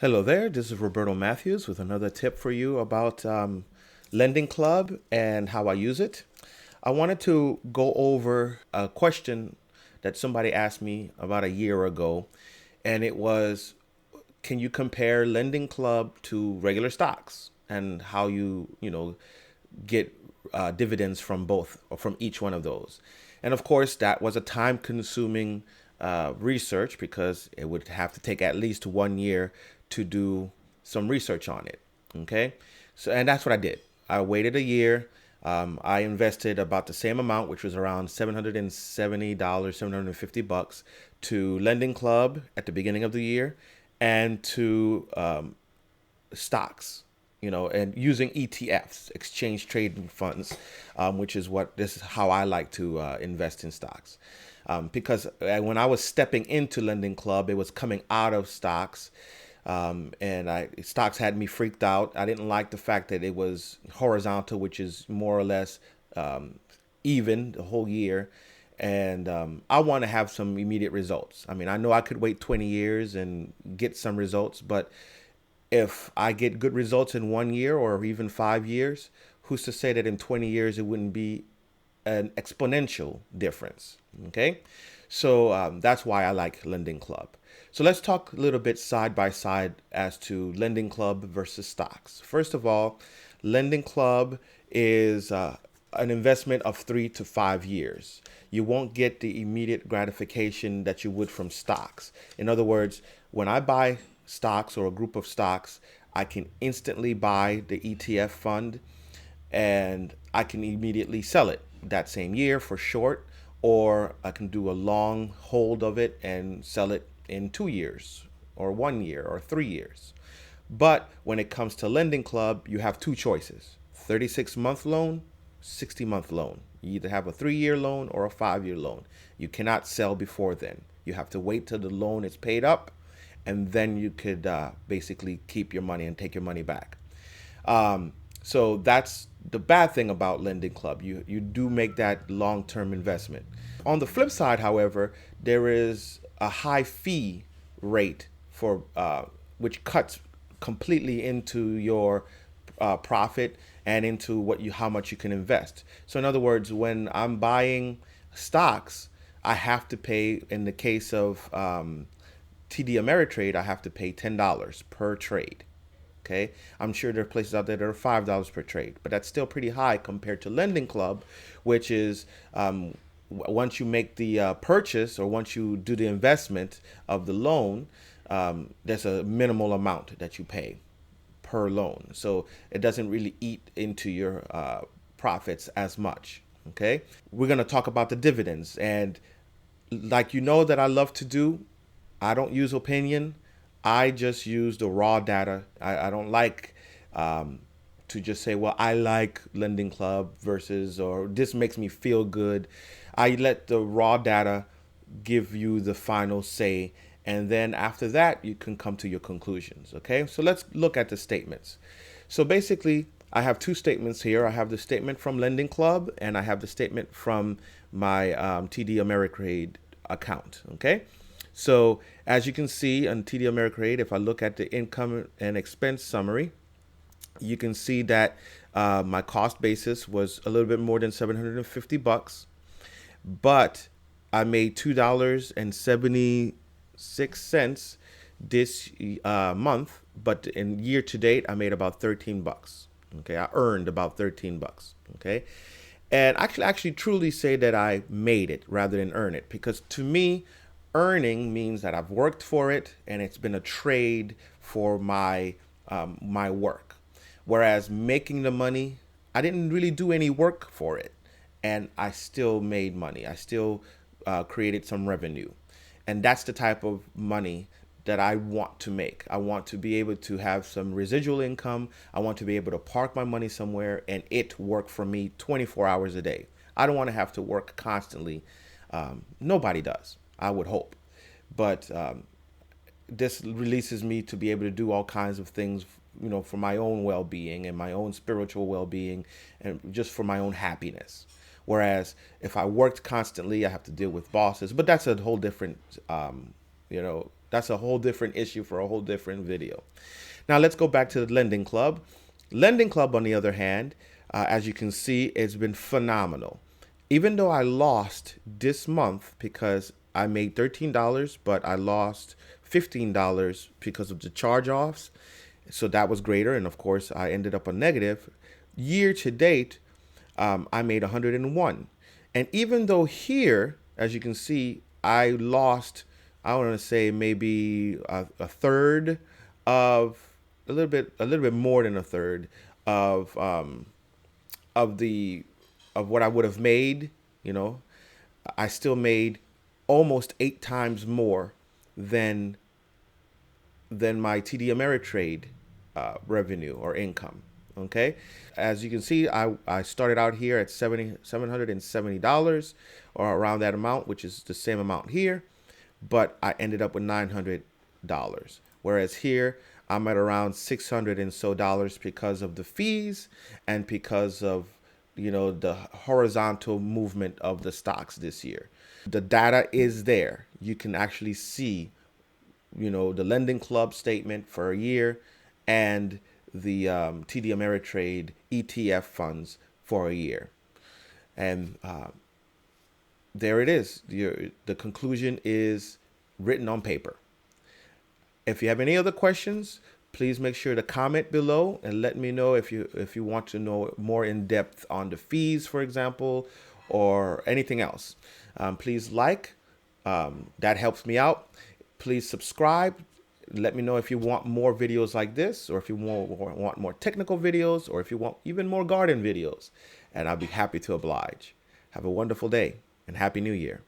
Hello there, this is Roberto Matthews with another tip for you about Lending Club and how I use it. I wanted to go over a question that somebody asked me about a year ago, and it was, can you compare Lending Club to regular stocks and how you get dividends from both or from each one of those? And of course, that was a time consuming research because it would have to take at least 1 year to do some research on it. Okay. So, and that's what I did. I waited a year. I invested about the same amount, which was around $770, $750 to Lending Club at the beginning of the year and to stocks, and using ETFs, exchange trading funds, which is what this is how I like to invest in stocks. Because when I was stepping into Lending Club, it was coming out of stocks, and stocks had me freaked out. I didn't like the fact that it was horizontal, which is more or less even the whole year. And I want to have some immediate results. I mean, I know I could wait 20 years and get some results, but if I get good results in 1 year or even 5 years, who's to say that in 20 years it wouldn't be an exponential difference? Okay. So that's why I like Lending Club. So let's talk a little bit side by side as to Lending Club versus stocks. First of all, Lending Club is an investment of 3 to 5 years. You won't get the immediate gratification that you would from stocks. In other words, when I buy stocks or a group of stocks, I can instantly buy the ETF fund and I can immediately sell it that same year for short, or I can do a long hold of it and sell it in 2 years or 1 year or 3 years. But when it comes to Lending Club, you have two choices: 36-month loan, 60-month loan. You either have a 3 year loan or a 5 year loan. You cannot sell before then. You have to wait till the loan is paid up, and then you could basically keep your money and take your money back. So that's the bad thing about Lending Club. You do make that long term investment. On the flip side, however, there is a high fee rate for which cuts completely into your profit and into what you how much you can invest. So in other words, when I'm buying stocks, I have to pay. In the case of TD Ameritrade, I have to pay $10 per trade. Okay, I'm sure there are places out there that are $5 per trade, but that's still pretty high compared to Lending Club, which is once you make the purchase or once you do the investment of the loan, there's a minimal amount that you pay per loan. So it doesn't really eat into your profits as much. Okay, we're going to talk about the dividends. And like that I love to do, I don't use opinion. I just use the raw data. I don't like to just say, well, I like Lending Club versus, or this makes me feel good. I let the raw data give you the final say. And then after that, you can come to your conclusions. Okay. So let's look at the statements. So basically, I have two statements here. I have the statement from Lending Club and I have the statement from my TD Ameritrade account. Okay. So as you can see on TD Ameritrade, if I look at the income and expense summary, you can see that my cost basis was a little bit more than $750, but I made $2.76 this month. But in year to date, I made about $13. Okay, I earned about $13. Okay, and actually truly say that I made it rather than earn it, because to me, earning means that I've worked for it and it's been a trade for my work. Whereas making the money, I didn't really do any work for it, and I still made money. I still created some revenue, and that's the type of money that I want to make. I want to be able to have some residual income. I want to be able to park my money somewhere and it work for me 24 hours a day. I don't want to have to work constantly. Nobody does, I would hope. But this releases me to be able to do all kinds of things, for my own well-being and my own spiritual well-being and just for my own happiness. Whereas if I worked constantly, I have to deal with bosses, but that's a whole different, That's a whole different issue for a whole different video. Now let's go back to the Lending Club. Lending Club, on the other hand, as you can see, it's been phenomenal. Even though I lost this month because I made $13, but I lost $15 because of the charge-offs. So that was greater. And of course, I ended up a negative. Year to date, I made 101. And even though here, as you can see, I lost, I want to say maybe a third of, a little bit more than a third of what I would have made. You know, I still made almost 8 times more than my TD Ameritrade revenue or income. Okay, as you can see, I started out here at $770 or around that amount, which is the same amount here, but I ended up with $900. Whereas here I'm at around $600 and so because of the fees and because of, you know, the horizontal movement of the stocks this year. The data is there. You can actually see, you know, the Lending Club statement for a year and the TD Ameritrade ETF funds for a year. And there it is. The conclusion is written on paper. If you have any other questions, please make sure to comment below and let me know if you want to know more in depth on the fees, for example, or anything else. Please like. That helps me out. Please subscribe. Let me know if you want more videos like this, or if you want more technical videos, or if you want even more garden videos, and I'll be happy to oblige. Have a wonderful day and Happy New Year.